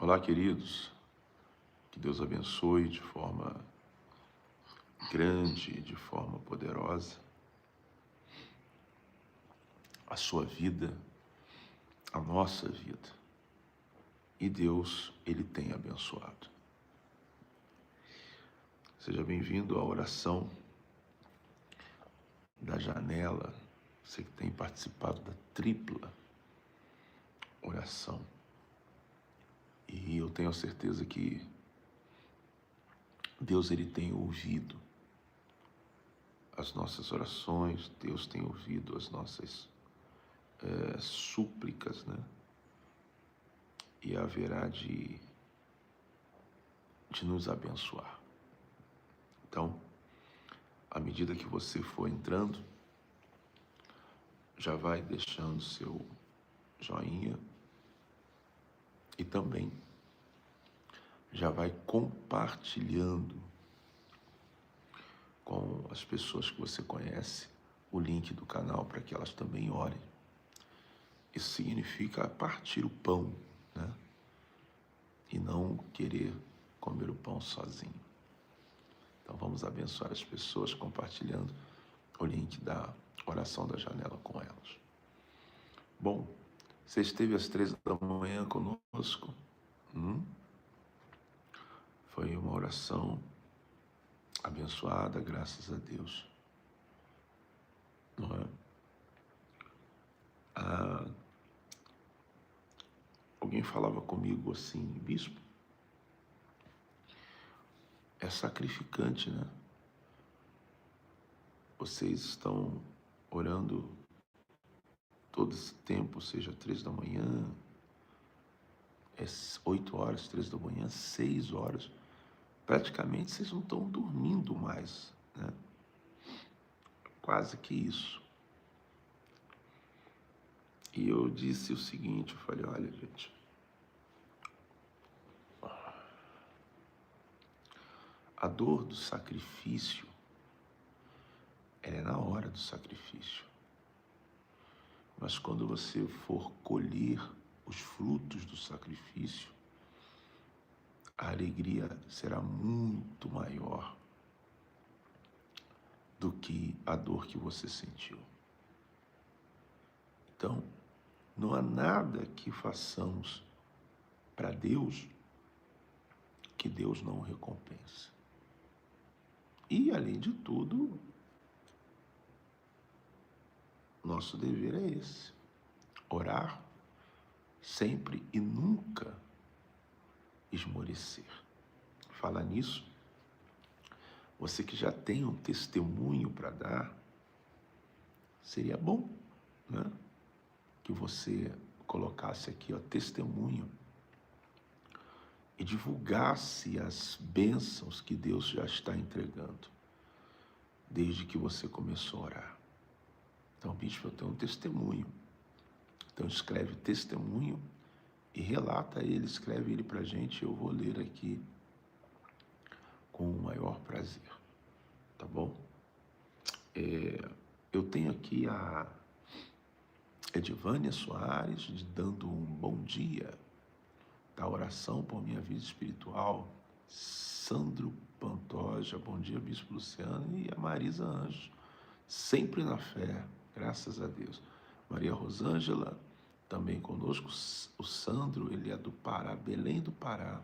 Olá, queridos. Que Deus abençoe de forma grande, de forma poderosa a sua vida, a nossa vida. E Deus, Ele tem abençoado. Seja bem-vindo à oração da janela. Você que tem participado da tripla oração. E eu tenho a certeza que Deus, Ele tem ouvido as nossas orações, Deus tem ouvido as nossas súplicas, né? E haverá de nos abençoar. Então, à medida que você for entrando, já vai deixando seu joinha e também já vai compartilhando com as pessoas que você conhece o link do canal para que elas também orem. Isso significa partir o pão, né? E não querer comer o pão sozinho. Então vamos abençoar as pessoas compartilhando o link da oração da janela com elas. Bom, você esteve às 3 da manhã conosco. Foi uma oração abençoada, graças a Deus. Não é? Alguém falava comigo assim, bispo, é sacrificante, né? Vocês estão orando todo esse tempo, seja 3 da manhã, 8 horas, 3 da manhã, 6 horas. Praticamente vocês não estão dormindo mais, né? Quase que isso. E eu disse o seguinte, eu falei, olha, gente, a dor do sacrifício, ela é na hora do sacrifício. Mas quando você for colher os frutos do sacrifício, a alegria será muito maior do que a dor que você sentiu. Então, não há nada que façamos para Deus que Deus não recompense. E, além de tudo, nosso dever é esse: orar sempre e nunca esmorecer. Falar nisso, você que já tem um testemunho para dar, seria bom, né? Que você colocasse aqui, ó, testemunho e divulgasse as bênçãos que Deus já está entregando desde que você começou a orar. Então, bispo, eu tenho um testemunho. Então, escreve testemunho e relata ele, escreve ele para a gente, eu vou ler aqui com o maior prazer, tá bom? Eu tenho aqui a Edivânia Soares dando um bom dia da oração por minha vida espiritual. Sandro Pantoja, bom dia, Bispo Luciano, e a Marisa Anjos, sempre na fé, graças a Deus. Maria Rosângela, também conosco. O Sandro, ele é do Pará, Belém do Pará.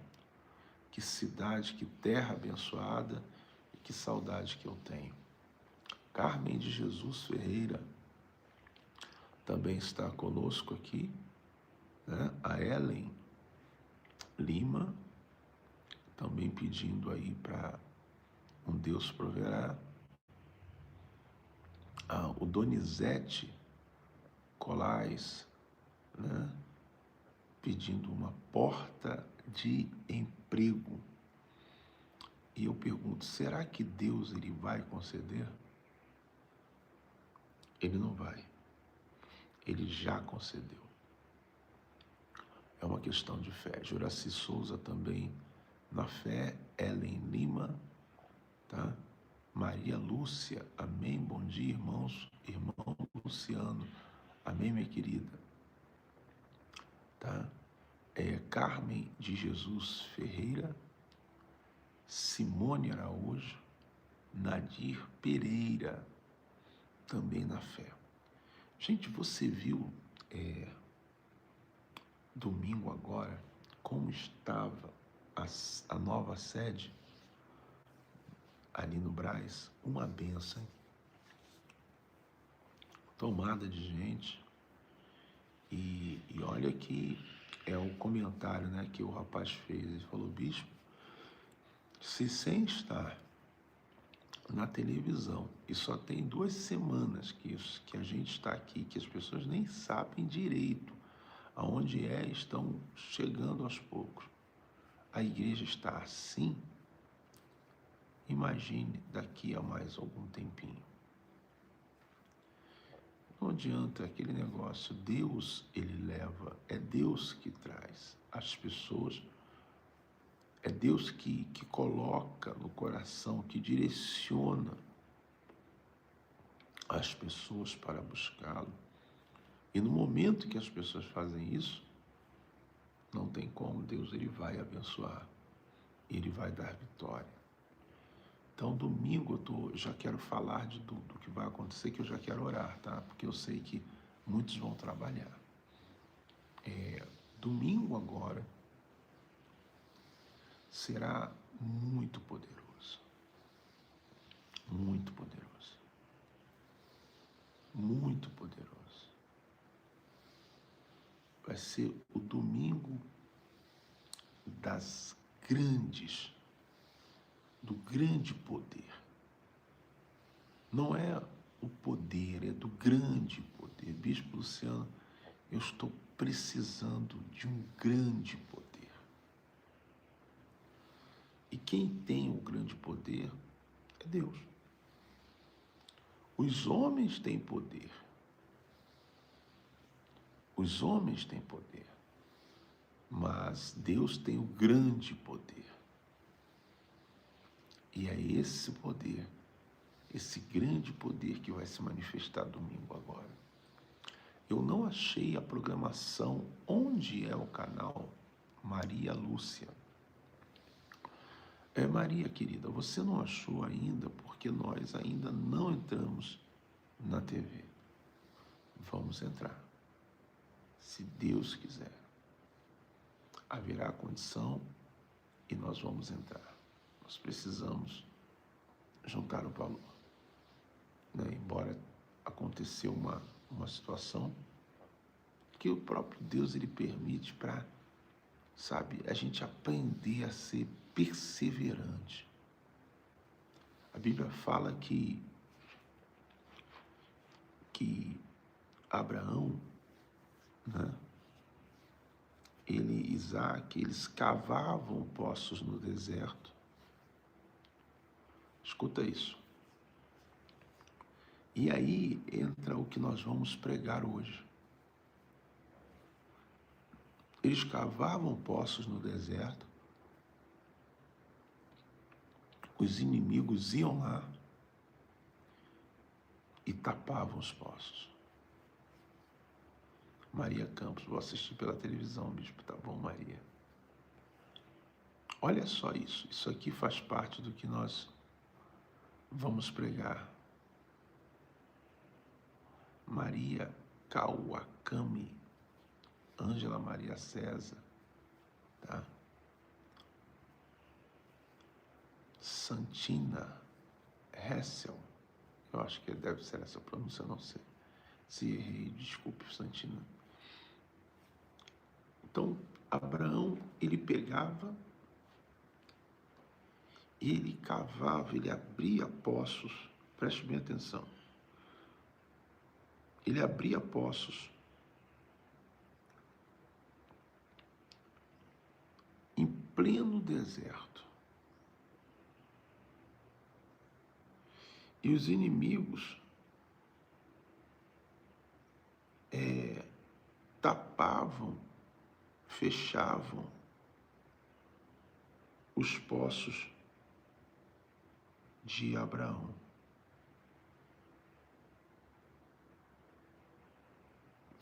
Que cidade, que terra abençoada, e que saudade que eu tenho. Carmen de Jesus Ferreira também está conosco aqui, né? A Ellen Lima, também pedindo aí para um Deus proverá. O Donizete Colais, né? Pedindo uma porta de emprego. E eu pergunto, será que Deus ele vai conceder? Ele não vai. Ele já concedeu. É uma questão de fé. Juraci Souza também na fé. Ellen Lima, tá? Maria Lúcia, amém, bom dia, irmãos. Irmão Luciano, amém, minha querida, tá? Carmen de Jesus Ferreira, Simone Araújo, Nadir Pereira, também na fé. Gente, você viu domingo agora como estava a nova sede ali no Brás? Uma benção, hein? Tomada de gente. E olha que é o comentário, né, que o rapaz fez. Ele falou: bispo, se sem estar na televisão, e só tem 2 semanas que a gente está aqui, que as pessoas nem sabem direito aonde estão chegando aos poucos, a igreja está assim, imagine daqui a mais algum tempinho. Não adianta aquele negócio, Deus ele leva, é Deus que traz as pessoas, é Deus que coloca no coração, que direciona as pessoas para buscá-lo. E no momento que as pessoas fazem isso, não tem como, Deus ele vai abençoar, ele vai dar vitória. Então, domingo já quero falar do que vai acontecer, que eu já quero orar, tá? Porque eu sei que muitos vão trabalhar. Domingo agora será muito poderoso. Muito poderoso. Muito poderoso. Vai ser o domingo do grande poder. Não é o poder, é do grande poder. Bispo Luciano, eu estou precisando de um grande poder. E quem tem o grande poder é Deus. Os homens têm poder. Os homens têm poder. Mas Deus tem o grande poder. E é esse poder, esse grande poder que vai se manifestar domingo agora. Eu não achei a programação onde é o canal Maria Lúcia. Maria querida, você não achou ainda porque nós ainda não entramos na TV. Vamos entrar. Se Deus quiser. Haverá condição e nós vamos entrar. Nós precisamos juntar o valor. Embora aconteceu uma situação que o próprio Deus ele permite para, a gente aprender a ser perseverante. A Bíblia fala que Abraão, Isaac, eles cavavam poços no deserto. Escuta isso. E aí entra o que nós vamos pregar hoje. Eles cavavam poços no deserto, os inimigos iam lá e tapavam os poços. Maria Campos, vou assistir pela televisão, bispo, tá bom, Maria? Olha só isso, isso aqui faz parte do que nós vamos pregar. Maria Kawakami, Ângela Maria César, tá? Santina Hessel, eu acho que deve ser essa pronúncia, não sei. Se errei, desculpe, Santina. Então, Abraão, ele pegava, ele cavava, ele abria poços, preste bem atenção. Ele abria poços em pleno deserto. E os inimigos tapavam, fechavam os poços de Abraão.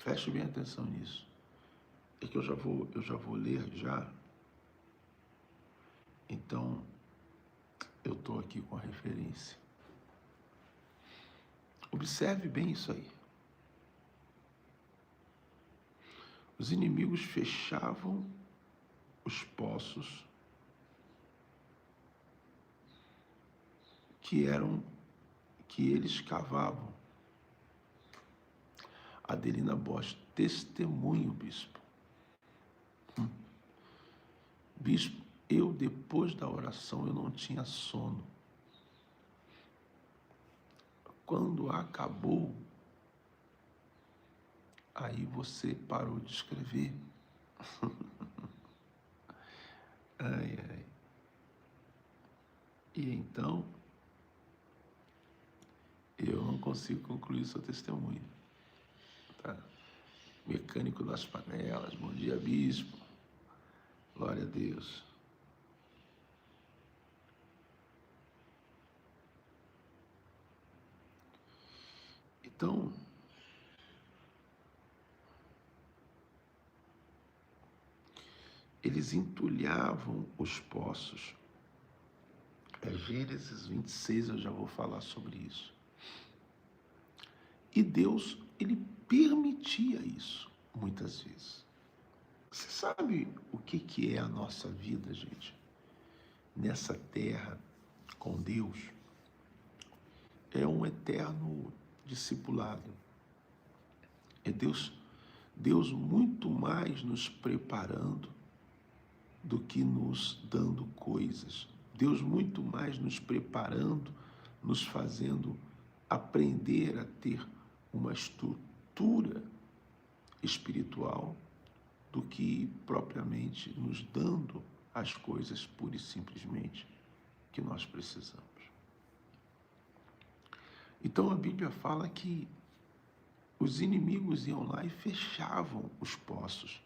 Preste bem atenção nisso. é que eu já vou ler já. Então, eu estou aqui com a referência. Observe bem isso aí. Os inimigos fechavam os poços que eles cavavam. Adelina Bosch, testemunho, bispo. Bispo, eu depois da oração eu não tinha sono. Quando acabou, aí você parou de escrever. Ai, ai. E então, eu não consigo concluir seu testemunho. Tá? Mecânico das panelas, bom dia, bispo. Glória a Deus. Então, eles entulhavam os poços. Gênesis 26, eu já vou falar sobre isso. E Deus, ele permitia isso, muitas vezes. Você sabe o que é a nossa vida, gente? Nessa terra, com Deus, é um eterno discipulado. É Deus muito mais nos preparando do que nos dando coisas. Deus muito mais nos preparando, nos fazendo aprender a ter uma estrutura espiritual do que propriamente nos dando as coisas pura e simplesmente que nós precisamos. Então a Bíblia fala que os inimigos iam lá e fechavam os poços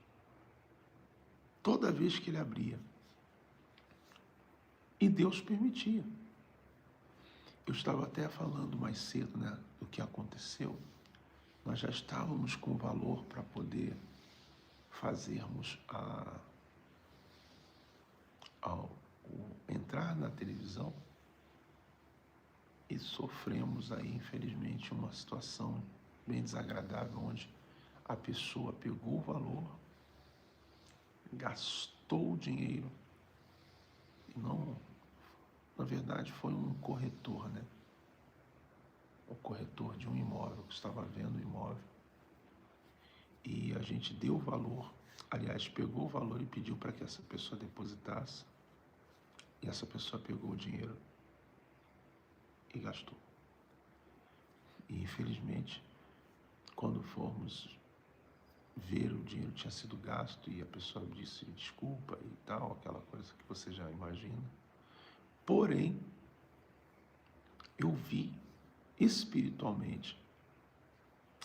toda vez que ele abria. E Deus permitia. Eu estava até falando mais cedo, né, do que aconteceu. Nós já estávamos com valor para poder fazermos entrar na televisão e sofremos aí, infelizmente, uma situação bem desagradável, onde a pessoa pegou o valor, gastou o dinheiro, e não, na verdade, foi um corretor, né? O corretor de um imóvel, que estava vendo o imóvel, e a gente deu o valor, aliás, pegou o valor e pediu para que essa pessoa depositasse, e essa pessoa pegou o dinheiro e gastou. E infelizmente, quando fomos ver, o dinheiro tinha sido gasto e a pessoa disse desculpa e tal, aquela coisa que você já imagina. Porém, eu vi espiritualmente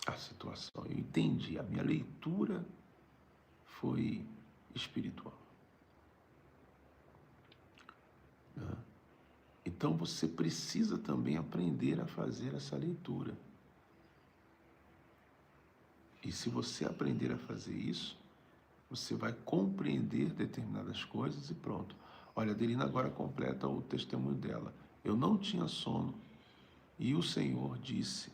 a situação, eu entendi, a minha leitura foi espiritual. Então você precisa também aprender a fazer essa leitura. E se você aprender a fazer isso, você vai compreender determinadas coisas e pronto. Olha, a Adelina agora completa o testemunho dela. Eu não tinha sono e o Senhor disse,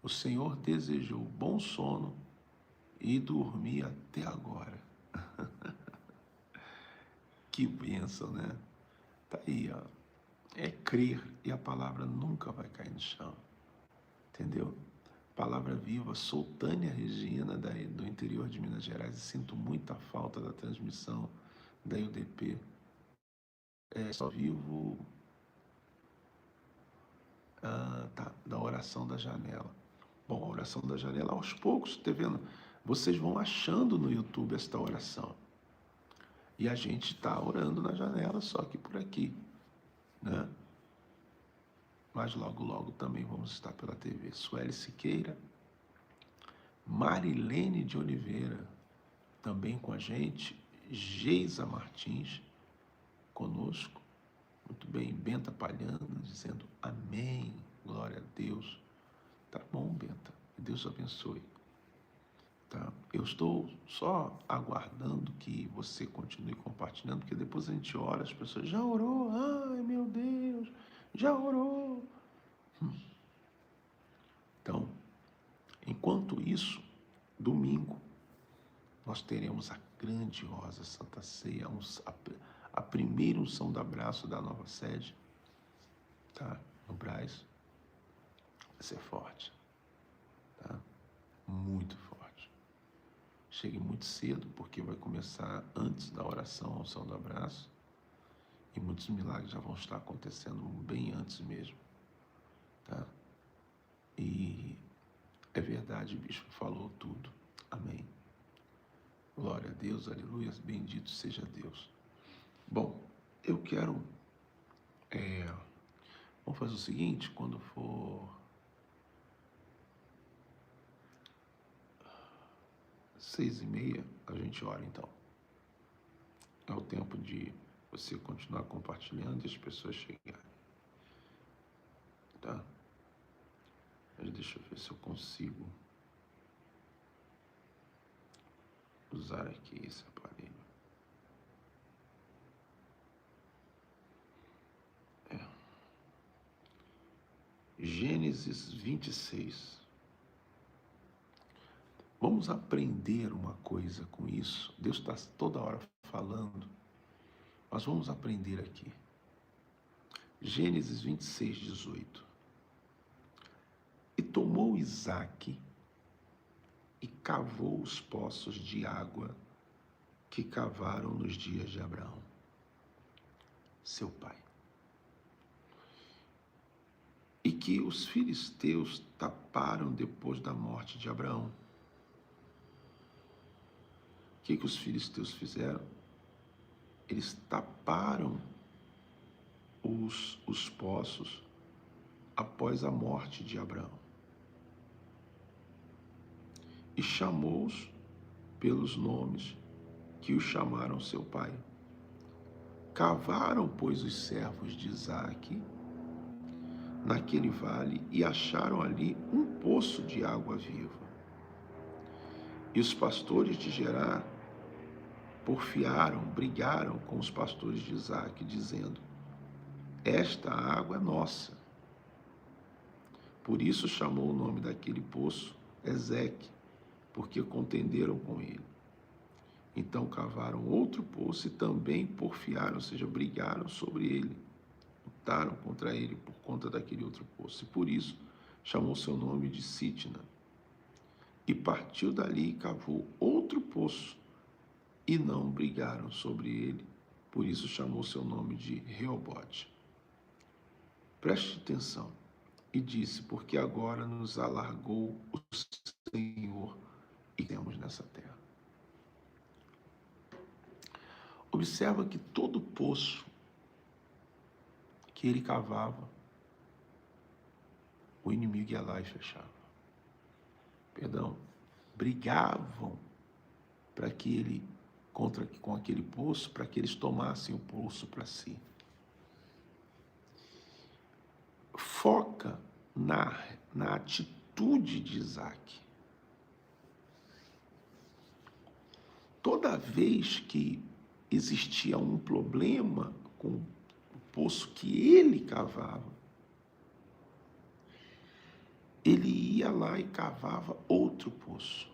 o Senhor desejou bom sono e dormi até agora. Que bênção, né? Tá aí, ó. É crer e a palavra nunca vai cair no chão. Entendeu? Palavra viva, sou Tânia Regina, do interior de Minas Gerais, e sinto muita falta da transmissão da UDP. Só vivo da oração da janela. Bom, a oração da janela, aos poucos, tá vendo? Vocês vão achando no YouTube esta oração. E a gente está orando na janela, só que por aqui, né? Mas logo, logo também vamos estar pela TV. Sueli Siqueira, Marilene de Oliveira, também com a gente, Geisa Martins, conosco, muito bem, Benta Palhano, dizendo amém, glória a Deus. Tá bom, Benta, que Deus Deus abençoe. Tá? Eu estou só aguardando que você continue compartilhando, porque depois a gente ora, as pessoas já orou, ai meu Deus, já orou. Então, enquanto isso, domingo, nós teremos a grandiosa Santa Ceia, a primeira unção do abraço da nova sede, tá? No Brás. Vai ser forte, tá? Muito forte. Chegue muito cedo, porque vai começar antes da oração, a unção do abraço, e muitos milagres já vão estar acontecendo bem antes mesmo, tá? E é verdade, o bispo falou tudo. Amém. Glória a Deus, aleluia, bendito seja Deus. Bom, eu quero, vamos fazer o seguinte, quando for 6h30, a gente ora então. É o tempo de você continuar compartilhando e as pessoas chegarem. Tá? Mas deixa eu ver se eu consigo usar aqui esse aparelho. Gênesis 26. Vamos aprender uma coisa com isso. Deus está toda hora falando. Nós vamos aprender aqui. Gênesis 26, 18. E tomou Isaque e cavou os poços de água que cavaram nos dias de Abraão, seu pai. E que os filisteus taparam depois da morte de Abraão. O que os filisteus fizeram? Eles taparam os poços após a morte de Abraão. E chamou-os pelos nomes que o chamaram seu pai. Cavaram, pois, os servos de Isaque naquele vale e acharam ali um poço de água viva. E os pastores de Gerar porfiaram, brigaram com os pastores de Isaque, dizendo: esta água é nossa. Por isso chamou o nome daquele poço Ezeque, porque contenderam com ele. Então cavaram outro poço e também porfiaram, ou seja, brigaram sobre ele, lutaram contra ele por conta daquele outro poço. E por isso chamou seu nome de Sitna. E partiu dali e cavou outro poço, e não brigaram sobre ele, por isso chamou seu nome de Reobote. Preste atenção. E disse: porque agora nos alargou o Senhor e temos nessa terra. Observa que todo poço que ele cavava, o inimigo ia lá e fechava. Brigavam para que ele, com aquele poço, para que eles tomassem o poço para si. Foca na atitude de Isaque. Toda vez que existia um problema com o poço que ele cavava, ele ia lá e cavava outro poço.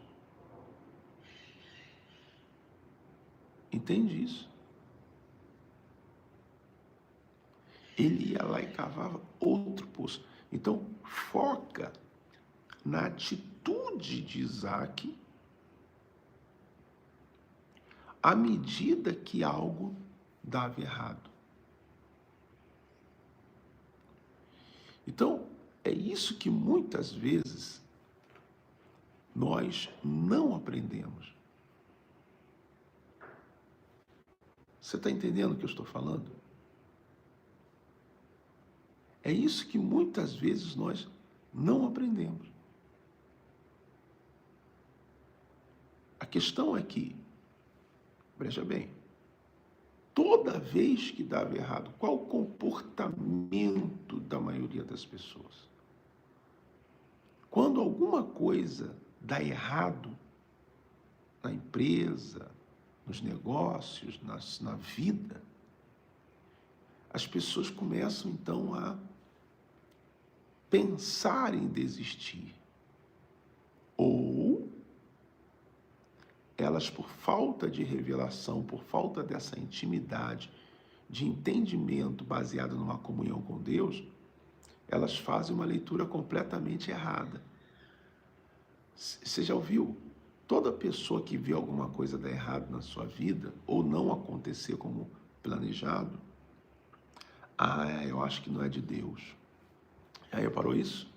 Entende isso? Ele ia lá e cavava outro poço. Então, foca na atitude de Isaque à medida que algo dava errado. Então, é isso que muitas vezes nós não aprendemos. Você está entendendo o que eu estou falando? É isso que muitas vezes nós não aprendemos. A questão é que, veja bem, toda vez que dava errado, qual o comportamento da maioria das pessoas? Quando alguma coisa dá errado na empresa, nos negócios, na vida, as pessoas começam então a pensar em desistir. Ou elas, por falta de revelação, por falta dessa intimidade, de entendimento baseado numa comunhão com Deus, elas fazem uma leitura completamente errada. Você já ouviu? Toda pessoa que vê alguma coisa dar errado na sua vida, ou não acontecer como planejado, eu acho que não é de Deus. Aí reparou isso?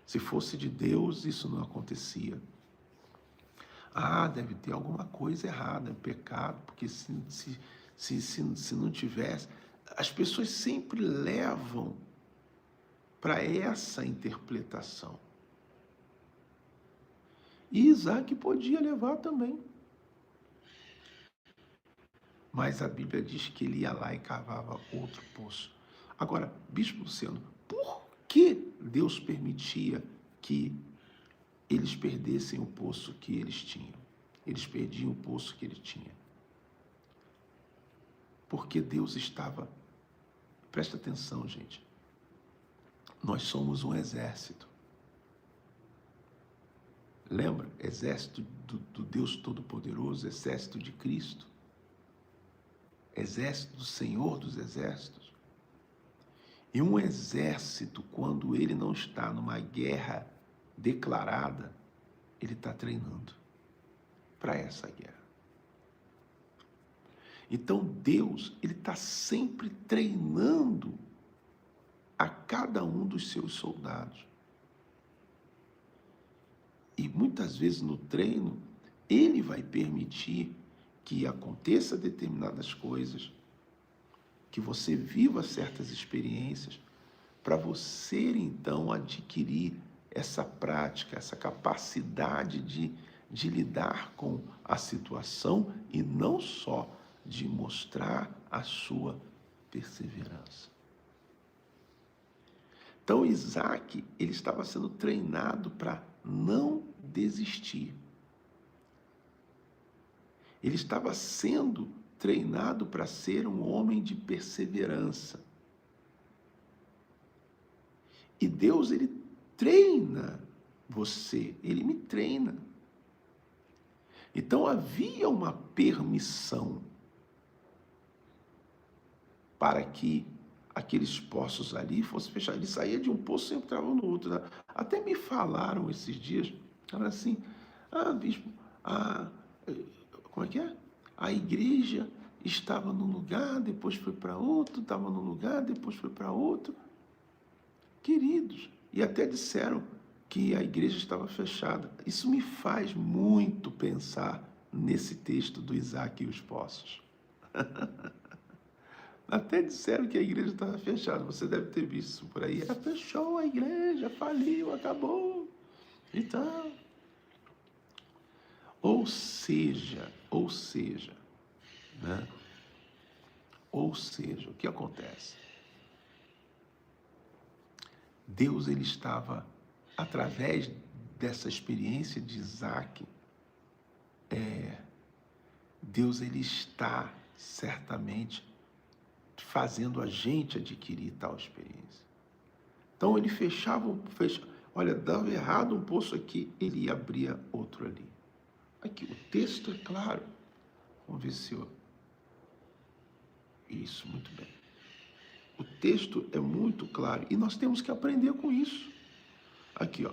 Se fosse de Deus, isso não acontecia. Deve ter alguma coisa errada, pecado, porque se não tivesse... As pessoas sempre levam para essa interpretação. E Isaac podia levar também. Mas a Bíblia diz que ele ia lá e cavava outro poço. Agora, Bispo Luciano, por que Deus permitia que eles perdessem o poço que eles tinham? Eles perdiam o poço que ele tinha. Porque Deus estava... Presta atenção, gente. Nós somos um exército. Lembra? Exército do Deus Todo-Poderoso, exército de Cristo. Exército do Senhor dos Exércitos. E um exército, quando ele não está numa guerra declarada, ele está treinando para essa guerra. Então Deus, ele está sempre treinando a cada um dos seus soldados. E muitas vezes no treino, ele vai permitir que aconteça determinadas coisas, que você viva certas experiências, para você então adquirir essa prática, essa capacidade de lidar com a situação e não só de mostrar a sua perseverança. Então Isaac, ele estava sendo treinado para não desistir. Ele estava sendo treinado para ser um homem de perseverança. E Deus, ele treina você, ele me treina. Então havia uma permissão para que aqueles poços ali fossem fechados. Ele saía de um poço e sempre entrava no outro. Né? Até me falaram esses dias, falaram assim, bispo, como é que é? A igreja estava num lugar, depois foi para outro, estava num lugar, depois foi para outro. Queridos, e até disseram que a igreja estava fechada. Isso me faz muito pensar nesse texto do Isaac e os poços. Até disseram que a igreja estava fechada. Você deve ter visto isso por aí. Fechou a igreja, faliu, acabou. Então, ou seja, né? Ou seja, o que acontece? Deus, ele estava, através dessa experiência de Isaac, Deus, ele está certamente fazendo a gente adquirir tal experiência. Então ele fechava, olha, dava errado um poço aqui, ele abria outro ali. Aqui, o texto é claro. Vamos ver se eu... Isso, muito bem. O texto é muito claro e nós temos que aprender com isso. Aqui, ó.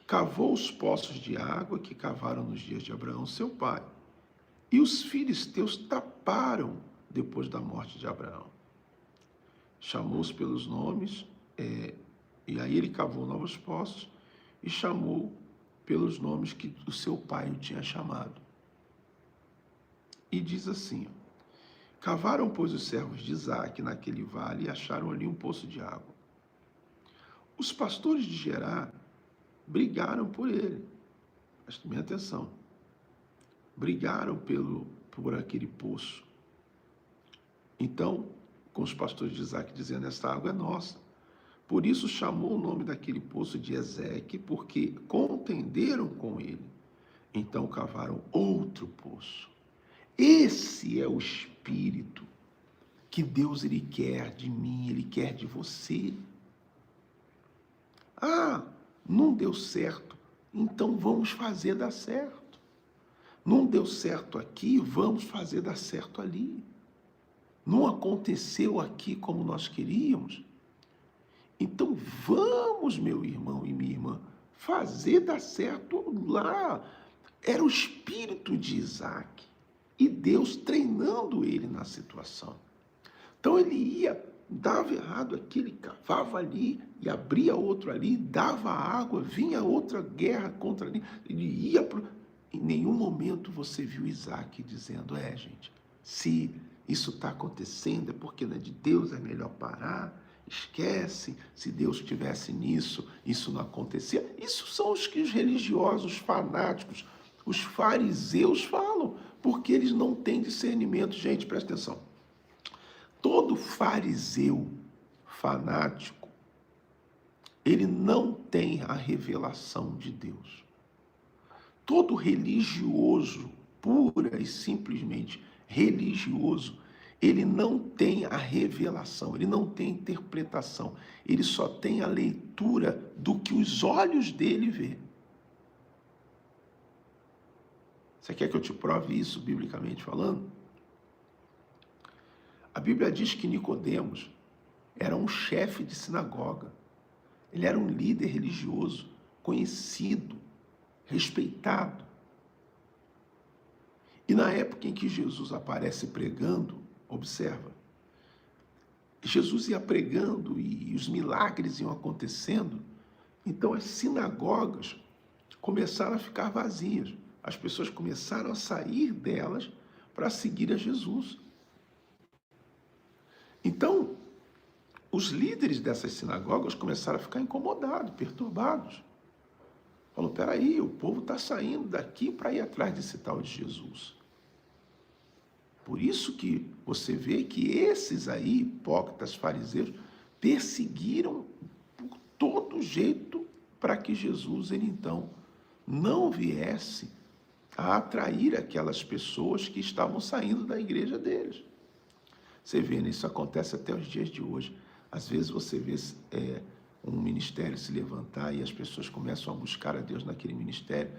Cavou os poços de água que cavaram nos dias de Abraão, seu pai. E os filisteus taparam depois da morte de Abraão. Chamou-os pelos nomes, e aí ele cavou novos poços e chamou pelos nomes que o seu pai o tinha chamado. E diz assim, ó, cavaram, pois, os servos de Isaac naquele vale e acharam ali um poço de água. Os pastores de Gerar brigaram por ele. Preste bem atenção. Brigaram por aquele poço. Então, com os pastores de Isaac dizendo, esta água é nossa, Por isso chamou o nome daquele poço de Ezeque, porque contenderam com ele. Então cavaram outro poço. Esse é o espírito que Deus ele quer de mim, ele quer de você. Ah, não deu certo, então vamos fazer dar certo. Não deu certo aqui, vamos fazer dar certo ali. Não aconteceu aqui como nós queríamos, então vamos, meu irmão e minha irmã, fazer dar certo lá. Era o espírito de Isaac e Deus treinando ele na situação. Então ele ia, dava errado aqui, ele cavava ali e abria outro ali, dava água, vinha outra guerra contra ali, ele ia para... Em nenhum momento você viu Isaac dizendo, gente, se isso está acontecendo é porque não é de Deus, é melhor parar, esquece, se Deus estivesse nisso, isso não acontecia. Isso são os que os religiosos fanáticos, os fariseus falam, porque eles não têm discernimento. Gente, presta atenção. Todo fariseu fanático, ele não tem a revelação de Deus. Todo religioso, pura e simplesmente religioso, ele não tem a revelação, ele não tem a interpretação, ele só tem a leitura do que os olhos dele vê. Você quer que eu te prove isso, biblicamente falando? A Bíblia diz que Nicodemos era um chefe de sinagoga. Ele era um líder religioso, conhecido, respeitado. E na época em que Jesus aparece pregando, observa, Jesus ia pregando e os milagres iam acontecendo, então as sinagogas começaram a ficar vazias. As pessoas começaram a sair delas para seguir a Jesus. Então, os líderes dessas sinagogas começaram a ficar incomodados, perturbados. Falou, peraí, o povo está saindo daqui para ir atrás desse tal de Jesus. Por isso que você vê que esses aí, hipócritas, fariseus, perseguiram por todo jeito para que Jesus, ele então, não viesse a atrair aquelas pessoas que estavam saindo da igreja deles. Você vê, né? Isso acontece até os dias de hoje. Às vezes você vê um ministério se levantar e as pessoas começam a buscar a Deus naquele ministério.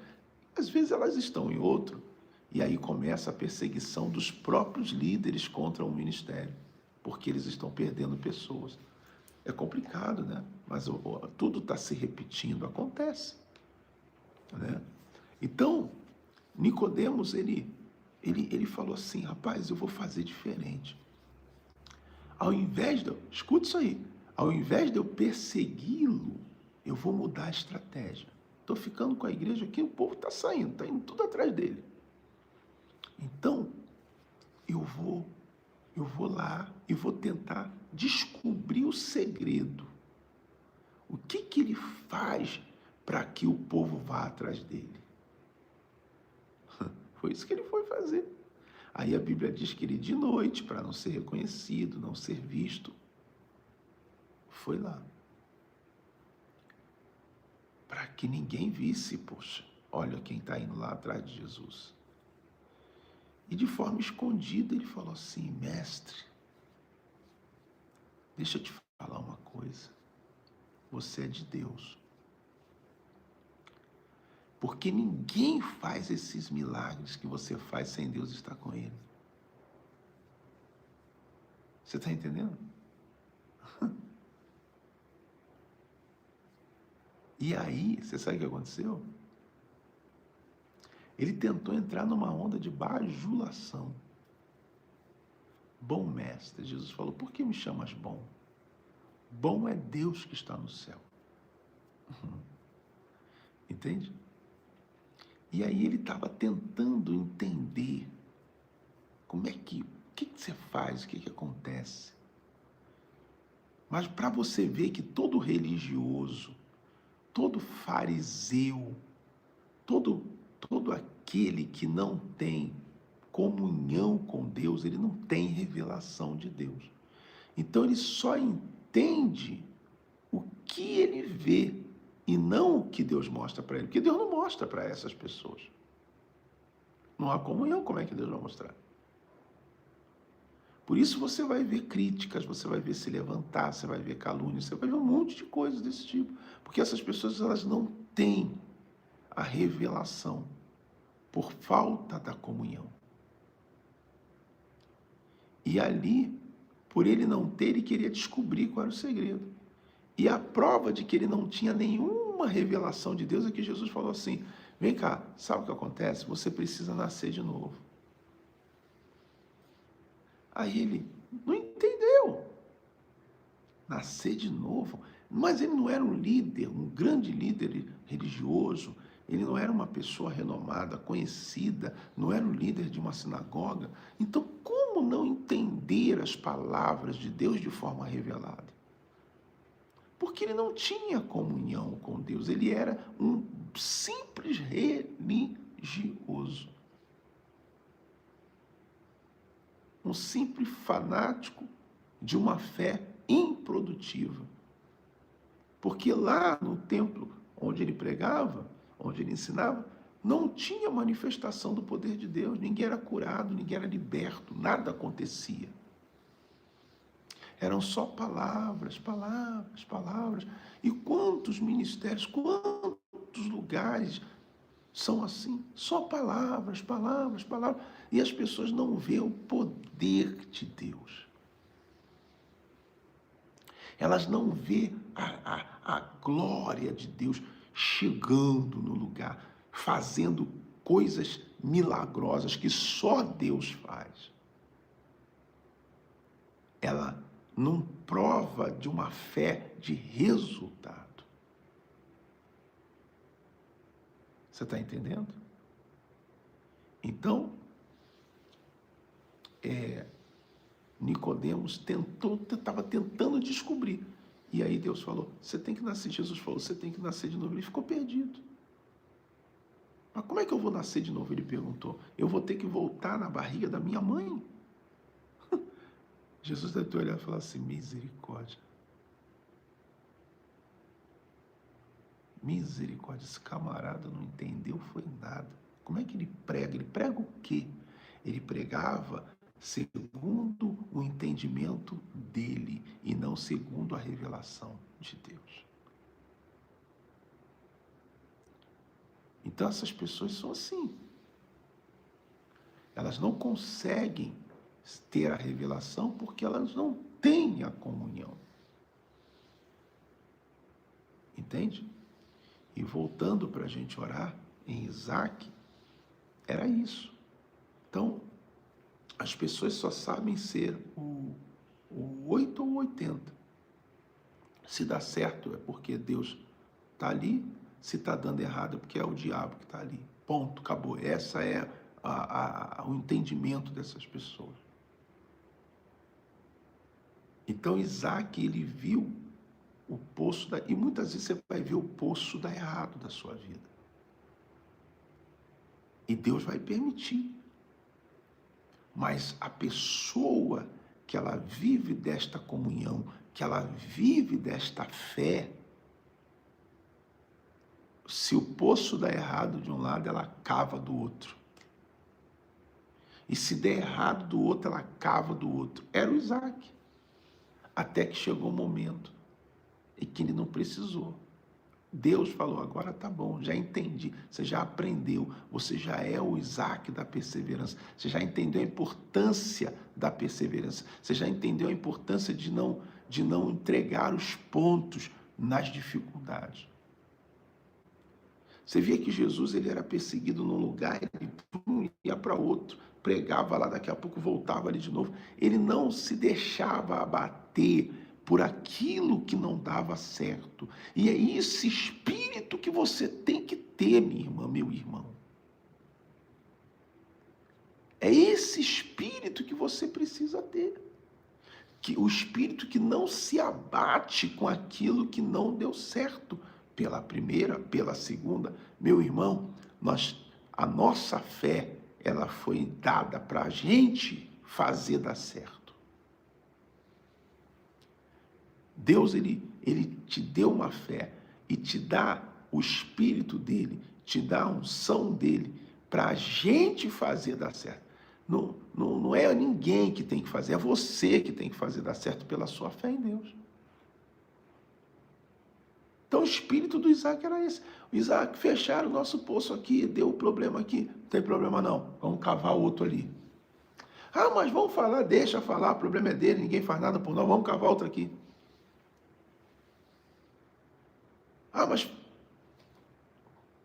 Às vezes elas estão em outro, e aí começa a perseguição dos próprios líderes contra o ministério, porque eles estão perdendo pessoas. É complicado, né? Mas tudo está se repetindo, acontece, né? Então, Nicodemos, ele falou assim, rapaz, eu vou fazer diferente. Ao invés de, escuta isso aí, ao invés de eu persegui-lo, eu vou mudar a estratégia. Estou ficando com a igreja aqui, o povo está saindo, está indo tudo atrás dele. Então, eu vou lá e vou tentar descobrir o segredo. O que ele faz para que o povo vá atrás dele? Foi isso que ele foi fazer. Aí a Bíblia diz que ele de noite, para não ser reconhecido, não ser visto, foi lá. Para que ninguém visse, poxa, olha quem está indo lá atrás de Jesus. E de forma escondida ele falou assim, mestre, deixa eu te falar uma coisa, você é de Deus. Porque ninguém faz esses milagres que você faz sem Deus estar com ele. Você está entendendo? E aí, você sabe o que aconteceu? Ele tentou entrar numa onda de bajulação. Bom mestre, Jesus falou, por que me chamas bom? Bom é Deus que está no céu. Entende? E aí ele estava tentando entender como é que, o que você faz, o que acontece. Mas para você ver que todo religioso, todo fariseu, todo aquele que não tem comunhão com Deus, ele não tem revelação de Deus. Então ele só entende o que ele vê e não o que Deus mostra para ele, porque Deus não mostra para essas pessoas. Não há comunhão, como é que Deus vai mostrar? Por isso você vai ver críticas, você vai ver se levantar, você vai ver calúnia, você vai ver um monte de coisas desse tipo, porque essas pessoas elas não têm a revelação por falta da comunhão. E ali, por ele não ter, ele queria descobrir qual era o segredo. E a prova de que ele não tinha nenhuma revelação de Deus é que Jesus falou assim: vem cá, sabe o que acontece? Você precisa nascer de novo. Aí ele não entendeu. Nascer de novo. Mas ele não era um líder, um grande líder religioso. Ele não era uma pessoa renomada, conhecida, não era um líder de uma sinagoga. Então, como não entender as palavras de Deus de forma revelada? Porque ele não tinha comunhão com Deus, ele era um simples religioso. Um simples fanático de uma fé improdutiva. Porque lá no templo onde ele pregava, onde ele ensinava, não tinha manifestação do poder de Deus, ninguém era curado, ninguém era liberto, nada acontecia. Eram só palavras, palavras, palavras. E quantos ministérios, quantos lugares são assim? Só palavras, palavras, palavras. E as pessoas não veem o poder de Deus. Elas não veem a glória de Deus chegando no lugar, fazendo coisas milagrosas que só Deus faz. Ela não prova de uma fé de resultado. Você está entendendo? Então, Nicodemos estava tentando descobrir. E aí Deus falou, você tem que nascer. Jesus falou, você tem que nascer de novo. Ele ficou perdido. Mas como é que eu vou nascer de novo? Ele perguntou. Eu vou ter que voltar na barriga da minha mãe? Jesus deve ter olhado e falar assim, misericórdia. Misericórdia, esse camarada não entendeu, foi nada. Como é que ele prega? Ele prega o quê? Ele pregava segundo o entendimento dele e não segundo a revelação de Deus. Então essas pessoas são assim. Elas não conseguem ter a revelação porque elas não têm a comunhão. Entende? E voltando para a gente orar em Isaac, era isso. Então, as pessoas só sabem ser o 8 ou 80. Se dá certo é porque Deus está ali, se está dando errado é porque é o diabo que está ali. Ponto, acabou. Essa é o entendimento dessas pessoas. Então Isaac, ele viu o poço, e muitas vezes você vai ver o poço dar errado da sua vida. E Deus vai permitir. Mas a pessoa que ela vive desta comunhão, que ela vive desta fé, se o poço dá errado de um lado, ela cava do outro. E se der errado do outro, ela cava do outro. Era o Isaac. Até que chegou o momento em que ele não precisou. Deus falou, agora tá bom, já entendi, você já aprendeu, você já é o Isaac da perseverança, você já entendeu a importância da perseverança, você já entendeu a importância de não entregar os pontos nas dificuldades. Você via que Jesus ele era perseguido num lugar, ele ia para outro, pregava lá, daqui a pouco voltava ali de novo, ele não se deixava abater por aquilo que não dava certo. E é esse espírito que você tem que ter, minha irmã, meu irmão. É esse espírito que você precisa ter. O espírito que não se abate com aquilo que não deu certo. Pela primeira, pela segunda. Meu irmão, a nossa fé, ela foi dada para a gente fazer dar certo. Deus, ele ele te deu uma fé e te dá o Espírito dele, te dá a unção dele para a gente fazer dar certo. Não é ninguém que tem que fazer, é você que tem que fazer dar certo pela sua fé em Deus. Então o espírito do Isaac era esse. O Isaac, fecharam o nosso poço aqui, deu um problema aqui. Não tem problema não, vamos cavar outro ali. Ah, mas vamos falar, deixa falar, o problema é dele, ninguém faz nada por nós, vamos cavar outro aqui. Ah, mas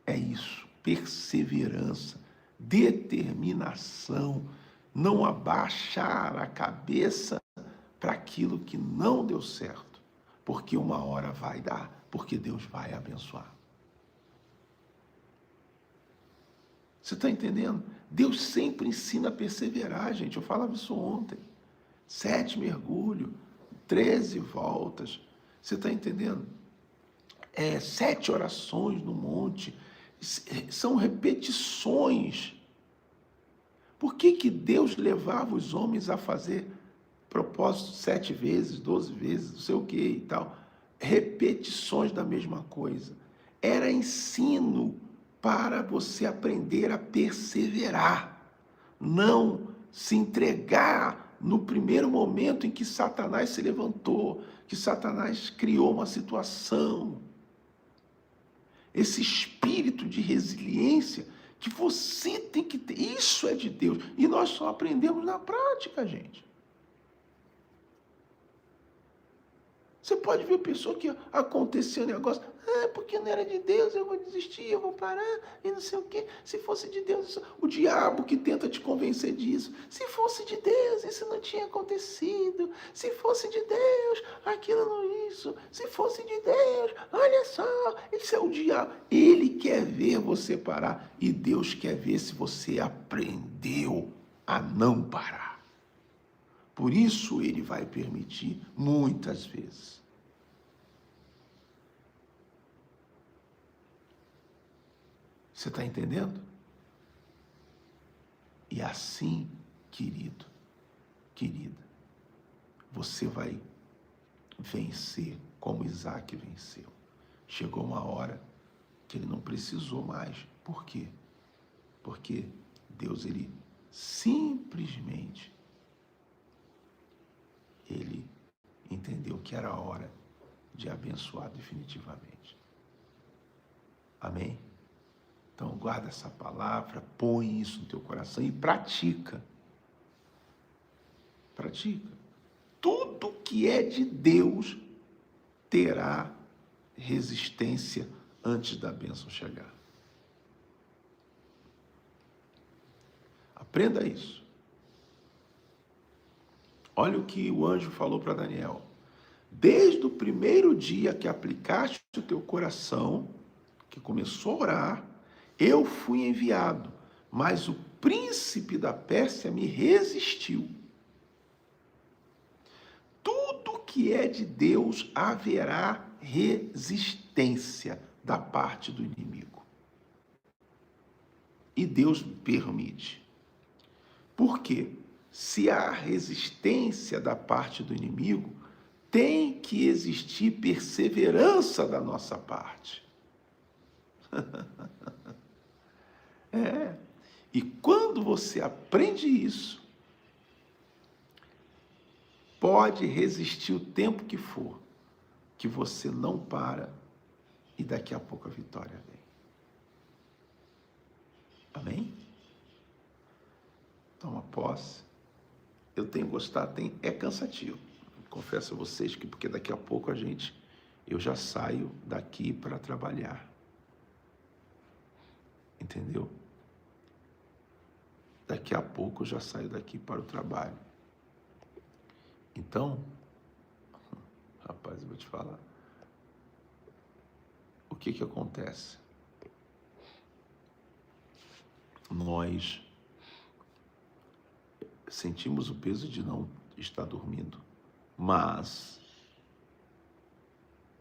é isso, perseverança, determinação, não abaixar a cabeça para aquilo que não deu certo, porque uma hora vai dar, porque Deus vai abençoar. Você está entendendo? Deus sempre ensina a perseverar, gente. Eu falava isso ontem. 7 mergulhos, 13 voltas. Você está entendendo? 7 orações no monte. São repetições. Por que Deus levava os homens a fazer propósitos 7 vezes, 12 vezes, não sei o que e tal? Repetições da mesma coisa. Era ensino para você aprender a perseverar, não se entregar no primeiro momento em que Satanás se levantou, que Satanás criou uma situação. Esse espírito de resiliência que você tem que ter, isso é de Deus. E nós só aprendemos na prática, gente. Você pode ver pessoa que aconteceu um negócio, porque não era de Deus, eu vou desistir, eu vou parar, e não sei o quê. Se fosse de Deus, o diabo que tenta te convencer disso. Se fosse de Deus, isso não tinha acontecido. Se fosse de Deus, aquilo não isso. Se fosse de Deus, olha só, isso é o diabo. Ele quer ver você parar, e Deus quer ver se você aprendeu a não parar. Por isso ele vai permitir muitas vezes. Você está entendendo? E assim, querido, querida, você vai vencer como Isaac venceu. Chegou uma hora que ele não precisou mais. Por quê? Porque Deus, ele simplesmente ele entendeu que era a hora de abençoar definitivamente. Amém? Então guarda essa palavra, põe isso no teu coração e pratica. Pratica. Tudo que é de Deus terá resistência antes da bênção chegar. Aprenda isso. Olha o que o anjo falou para Daniel. Desde o primeiro dia que aplicaste o teu coração, que começou a orar, eu fui enviado, mas o príncipe da Pérsia me resistiu. Tudo que é de Deus haverá resistência da parte do inimigo. E Deus permite. Por quê? Se há resistência da parte do inimigo, tem que existir perseverança da nossa parte. E quando você aprende isso, pode resistir o tempo que for, que você não para e daqui a pouco a vitória vem. Amém? Toma posse. Eu tenho gostado, é cansativo. Confesso a vocês que porque daqui a pouco eu já saio daqui para trabalhar. Entendeu? Daqui a pouco eu já saio daqui para o trabalho. Então, rapaz, eu vou te falar. O que acontece? Nós sentimos o peso de não estar dormindo, mas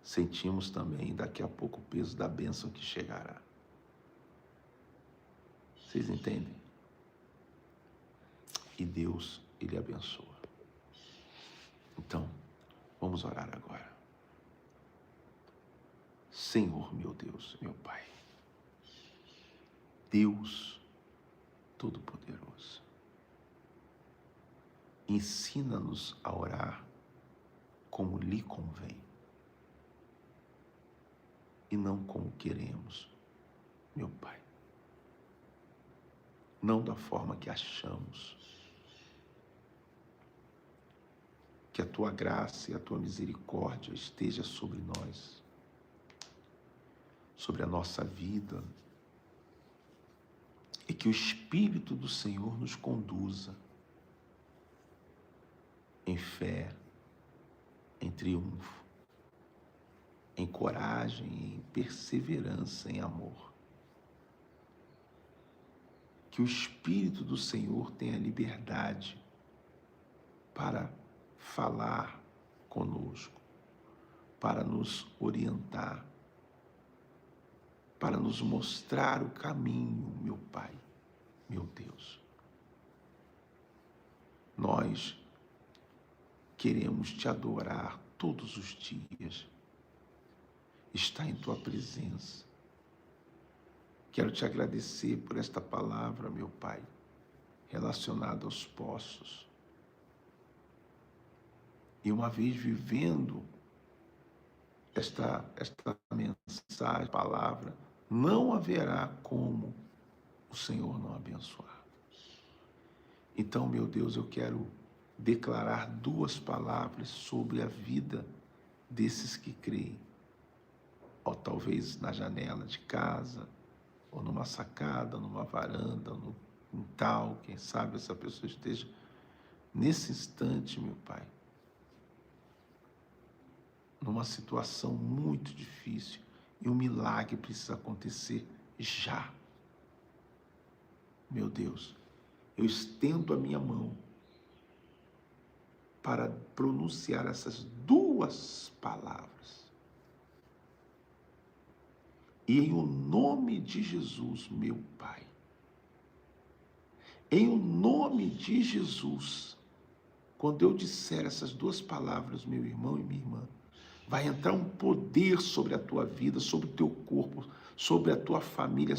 sentimos também daqui a pouco o peso da bênção que chegará. Vocês entendem? E Deus, ele abençoa. Então, vamos orar agora. Senhor, meu Deus, meu Pai, Deus Todo-Poderoso, ensina-nos a orar como lhe convém e não como queremos, meu Pai. Não da forma que achamos. Que a Tua graça e a Tua misericórdia esteja sobre nós, sobre a nossa vida, e que o Espírito do Senhor nos conduza em fé, em triunfo, em coragem, em perseverança, em amor. Que o Espírito do Senhor tenha liberdade para falar conosco, para nos orientar, para nos mostrar o caminho, meu Pai, meu Deus. Nós queremos te adorar todos os dias, estar em tua presença. Quero te agradecer por esta palavra, meu Pai, relacionada aos poços. E uma vez vivendo esta mensagem, palavra, não haverá como o Senhor não abençoar. Então, meu Deus, eu quero declarar 2 palavras sobre a vida desses que creem. Ou talvez na janela de casa, ou numa sacada, numa varanda, no quintal, quem sabe essa pessoa esteja nesse instante, meu Pai, numa situação muito difícil, e um milagre precisa acontecer já. Meu Deus, eu estendo a minha mão para pronunciar essas 2 palavras. E em o nome de Jesus, meu Pai, em o nome de Jesus, quando eu disser essas 2 palavras, meu irmão e minha irmã, vai entrar um poder sobre a tua vida, sobre o teu corpo, sobre a tua família,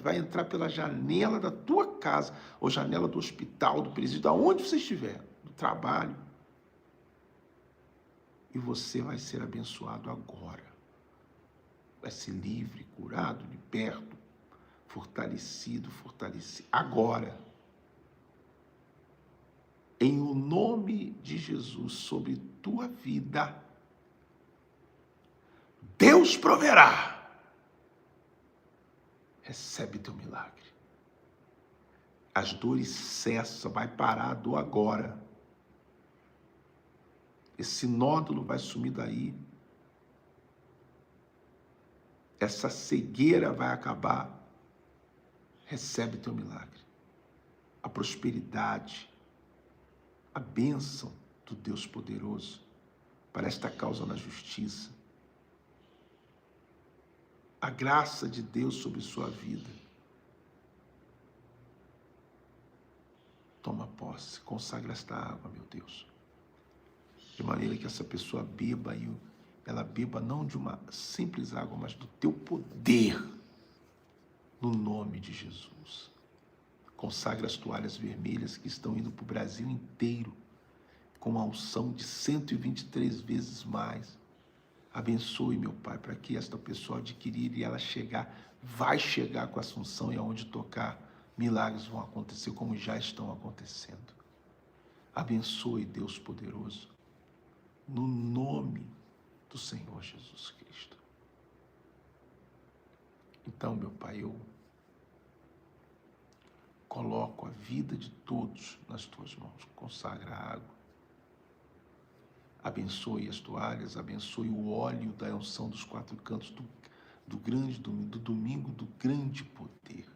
vai entrar pela janela da tua casa, ou janela do hospital, do presídio, aonde você estiver, do trabalho. E você vai ser abençoado agora. Vai ser livre, curado, liberto, fortalecido, agora. Em o nome de Jesus, sobre tua vida, Deus proverá. Recebe teu milagre. As dores cessam, vai parar a dor agora. Esse nódulo vai sumir daí. Essa cegueira vai acabar. Recebe teu milagre. A prosperidade, a bênção do Deus poderoso para esta causa na justiça. A graça de Deus sobre sua vida. Toma posse, consagra esta água, meu Deus. De maneira que essa pessoa beba, e ela beba não de uma simples água, mas do teu poder, no nome de Jesus. Consagra as toalhas vermelhas que estão indo para o Brasil inteiro, com a unção de 123 vezes mais. Abençoe, meu Pai, para que esta pessoa adquirir e ela vai chegar com essa unção, e aonde tocar, milagres vão acontecer como já estão acontecendo. Abençoe, Deus poderoso, no nome do Senhor Jesus Cristo. Então, meu Pai, eu coloco a vida de todos nas tuas mãos. Consagra a água. Abençoe as toalhas, abençoe o óleo da unção dos 4 cantos do grande domingo, do domingo do grande poder.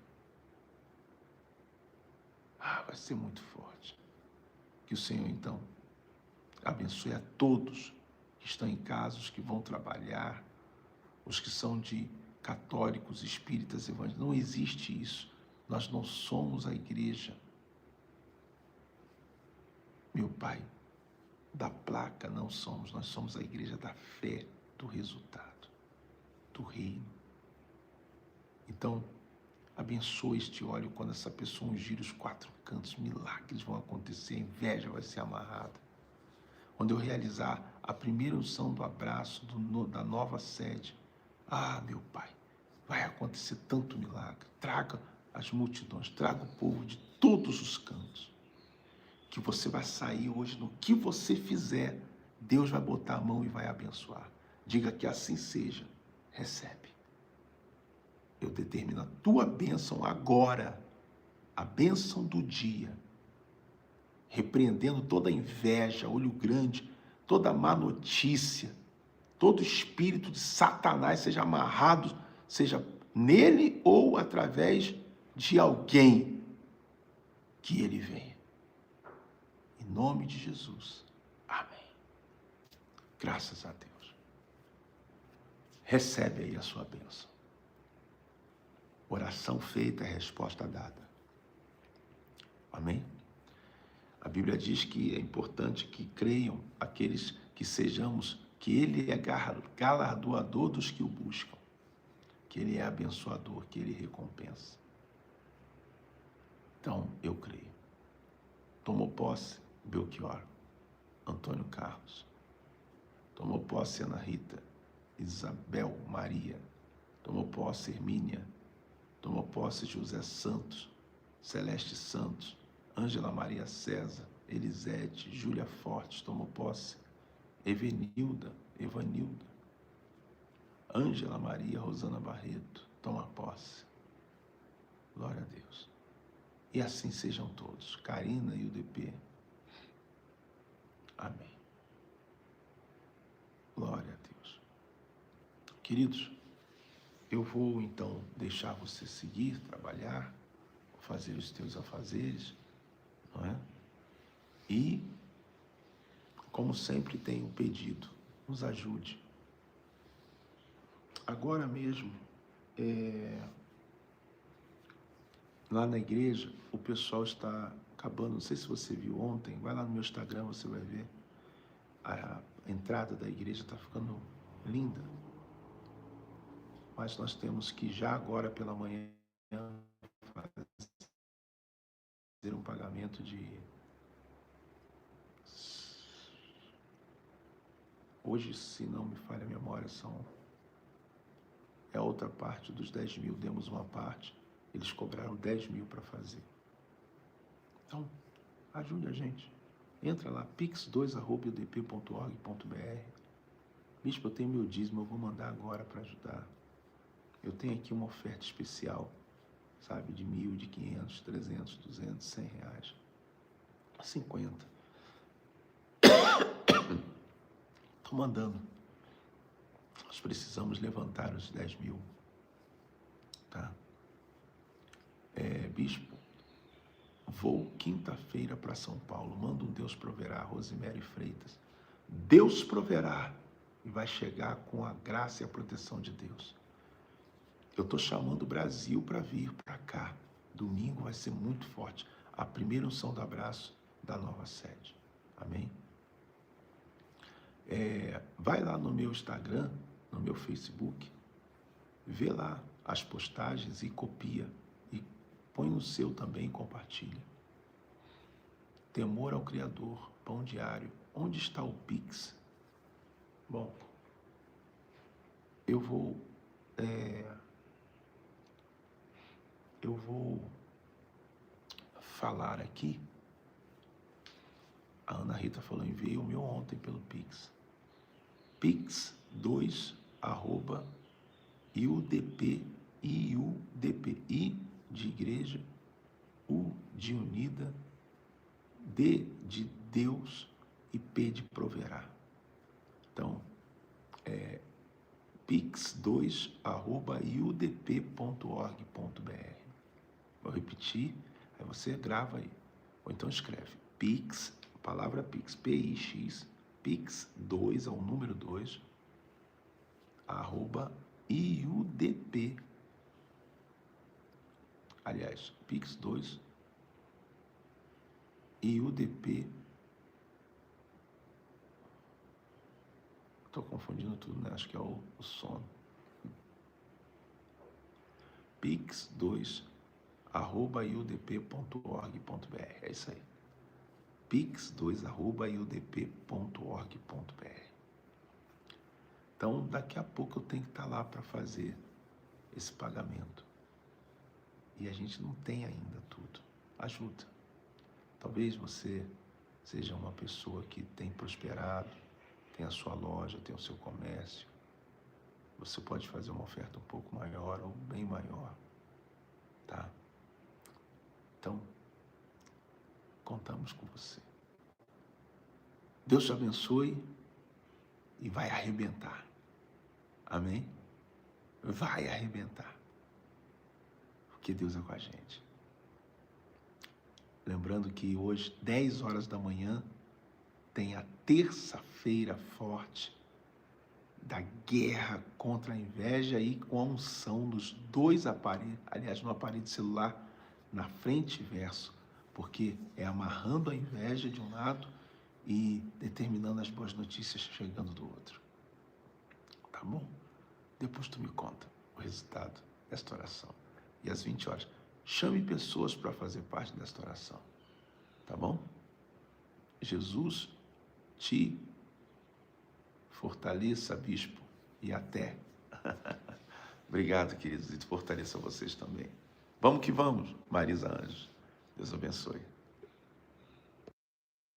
Vai ser muito forte. Que o Senhor, então, abençoe a todos que estão em casa, os que vão trabalhar, os que são de católicos, espíritas, evangélicos. Não existe isso. Nós não somos a igreja, meu Pai, da placa, não somos. Nós somos a igreja da fé, do resultado. do reino. Então, abençoa este óleo quando essa pessoa ungir os 4 cantos, milagres vão acontecer, a inveja vai ser amarrada. Quando eu realizar a primeira unção do abraço da nova sede, meu Pai, vai acontecer tanto milagre. Traga as multidões, traga o povo de todos os cantos. Que você vai sair hoje, no que você fizer, Deus vai botar a mão e vai abençoar. Diga que assim seja. Recebe. Eu determino a tua bênção agora, a bênção do dia, repreendendo toda inveja, olho grande, toda má notícia, todo espírito de Satanás seja amarrado, seja nele ou através de alguém, que ele venha. Em nome de Jesus. Amém. Graças a Deus. Recebe aí a sua bênção. Oração feita, resposta dada. Amém? A Bíblia diz que é importante que creiam aqueles que sejamos, que Ele é galardoador dos que o buscam, que Ele é abençoador, que Ele recompensa. Então, eu creio. Tomou posse Belchior, Antônio Carlos. Tomou posse Ana Rita, Isabel Maria. Tomou posse Hermínia. Tomou posse José Santos, Celeste Santos, Ângela Maria César, Elisete, Júlia Fortes. Tomou posse Evanilda, Ângela Maria Rosana Barreto. Toma posse. Glória a Deus. E assim sejam todos. Karina e o DP. Amém. Glória a Deus. Queridos, eu vou então deixar você seguir, trabalhar, fazer os teus afazeres, não é? E, como sempre tenho pedido, nos ajude. Agora mesmo, lá na igreja, o pessoal está acabando, não sei se você viu ontem, vai lá no meu Instagram, você vai ver, a entrada da igreja está ficando linda. Mas nós temos que já agora pela manhã fazer um pagamento de... Hoje, se não me falha a memória, é a outra parte dos 10 mil. Demos uma parte, eles cobraram 10 mil para fazer. Então, ajude a gente. Entra lá, pix2@udp.org.br. Bispo, eu tenho meu dízimo, eu vou mandar agora para ajudar. Eu tenho aqui uma oferta especial, sabe, de 1.000, de 500, 300, 200, 100 reais, 50. Estou mandando. Nós precisamos levantar os 10 mil. Tá? Bispo, vou quinta-feira para São Paulo. Manda um Deus proverá, Rosemary Freitas. Deus proverá e vai chegar com a graça e a proteção de Deus. Eu estou chamando o Brasil para vir para cá. Domingo vai ser muito forte. A primeira unção do abraço da nova sede. Amém? Vai lá no meu Instagram, no meu Facebook, vê lá as postagens e copia. E põe no seu também e compartilha. Temor ao Criador, pão diário. Onde está o Pix? Bom, eu vou falar aqui. A Ana Rita falou, enviei o meu ontem pelo Pix. Pix2@iudp, I de igreja, U de unida, D de Deus e P de proverá. Então, pix2@iudp.org.br. Vou repetir, aí você grava aí. Ou então escreve Pix, palavra Pix, P-I-X, Pix2, ao número 2, @iudp. Aliás, Pix2, iudp. Estou confundindo tudo, né? Acho que é o sono. pix2@iudp.org.br. É isso aí. pix2@iudp.org.br. Então, daqui a pouco eu tenho que estar lá para fazer esse pagamento. E a gente não tem ainda tudo. Ajuda. Talvez você seja uma pessoa que tem prosperado, tem a sua loja, tem o seu comércio. Você pode fazer uma oferta um pouco maior ou bem maior, tá? Então, contamos com você. Deus te abençoe e vai arrebentar. Amém? Vai arrebentar. Porque Deus é com a gente. Lembrando que hoje, 10 horas da manhã, tem a terça-feira forte da guerra contra a inveja e com a unção dos dois aparelhos, aliás, no aparelho de celular, na frente e verso, porque é amarrando a inveja de um lado e determinando as boas notícias chegando do outro. Tá bom? Depois tu me conta o resultado desta oração. E às 20 horas, chame pessoas para fazer parte desta oração. Tá bom? Jesus te fortaleça, bispo, e até. Obrigado, queridos, e fortaleça vocês também. Vamos que vamos, Marisa Anjos. Deus abençoe.